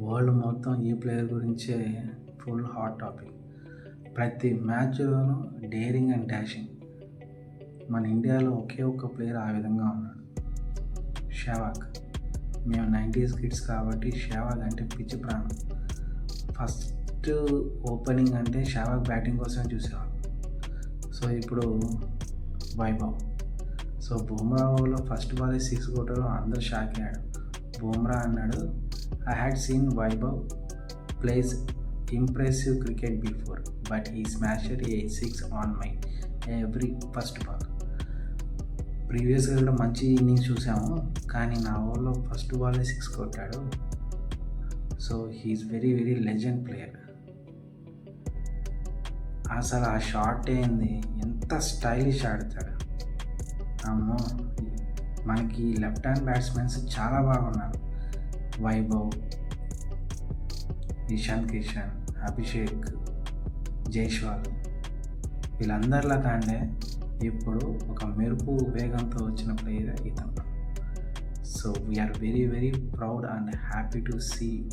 World మొత్తం ఈ player గురించే ఫుల్ హాట్ టాపిక్. ప్రతి మ్యాచ్‌లోనూ డేరింగ్ అండ్ డాషింగ్. మన ఇండియాలో ఒకే ఒక్క ప్లేయర్ ఆ విధంగా ఉన్నాడు. సెహ్వాగ్. మేము 90s కిడ్స్ కాబట్టి సెహ్వాగ్ అంటే పిచ్చి ప్రాణం. ఫస్ట్ ఓపెనింగ్ అంటే సెహ్వాగ్ బ్యాటింగ్ కోసమే చూసేవాళ్ళం. సో ఇప్పుడు వైభవ్. సో బుమ్రా ఓవర్లో ఫస్ట్ బాలే 6 కొట్టడం అందరూ షాక్ అయ్యాడు. బుమ్రా అన్నాడు, "I had seen Vaibhav plays impressive cricket before, but he smashed a 6 on my every first ball. ప్రీవియస్గా కూడా మంచి ఇన్నింగ్స్ చూసాము, కానీ నా ఓవర్లో ఫస్ట్ బాలే 6 కొట్టాడు. So he is very very legend player. అసలు ఆ షాట్ ఏంది, ఎంత స్టైలిష్ ఆడతాడు. అమ్మో, మనకి లెఫ్ట్ హ్యాండ్ బ్యాట్స్మెన్స్ చాలా బాగున్నారు. వైభవ్, ఇషాన్ కిషన్, అభిషేక్, జైస్వాల్, వీళ్ళందరిలా కంటే ఇప్పుడు ఒక మెరుపు వేగంతో వచ్చిన ప్లేయర్ ఇతను. So we are very very proud and happy to see